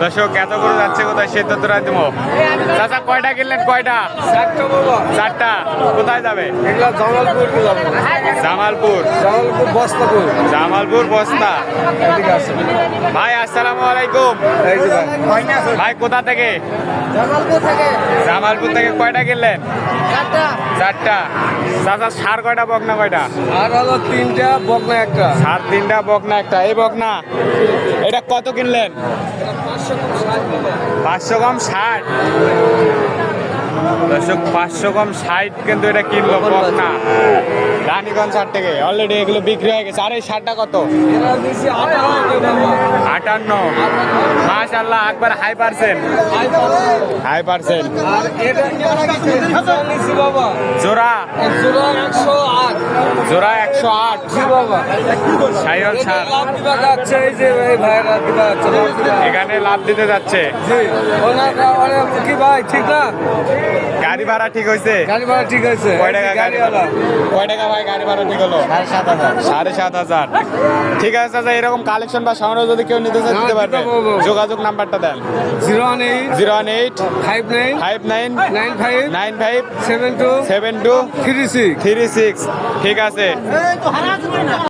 দর্শক এত করে যাচ্ছে কোথায় সে ততটা দিব। চাচা কয়টা কিনলেন? কয়টা? চারটা। কোথায় যাবে? জামালপুর। জামালপুর বস্তা। ভাই আসসালামু আলাইকুম। ভাই কোথা থেকে? জামালপুর থেকে। কয়টা কিনলেন? চারটা। চাচা সার কয়টা, বকনা কয়টা? আর হলো 3টা, বকনা একটা। সার 3টা, বকনা একটা। এই বকনা এটা কত কিনলেন? 500 কম 60। দর্শক 500 কম 60 কিন্তু এটা কিনলো বকনা রানীগঞ্জ হাট থেকে। অলরেডি এগুলো বিক্রি হয়ে গেছে। আর এই সারটা কত? 58। মাশাআল্লাহ, একবার হাই পার্সেন্ট। High percent. আর এটা নিছি বাবা। জোড়া 108। জোড়া 108। জি বাবা। সাইওয়াল সার। লাভ দিবা যাচ্ছে, এই যে এই ভাইরা দিবা যাচ্ছে, লাভ দিবা। এখানে লাভ দিতে যাচ্ছে। জি ওনারা কি ভাই ঠিক না? গাড়ি ভাড়া ঠিক হয়েছে? গাড়ি ভাড়া ঠিক আছে। কয় টাকা গাড়ি ভাড়া? গাড়িওয়ালা কয় টাকা ভাই গাড়ি ভাড়া ঠিক হলো? 7,500। ঠিক আছে চাচা, এরকম কালেকশন বা সংগ্রহ যদি কেউ নিতে চায় দিতে পারবে। যোগাযোগ নাম্বারটা দেন। 018 018 59 59 95 95 72 72 36। 36। ঠিক আছে।